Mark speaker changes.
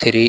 Speaker 1: 3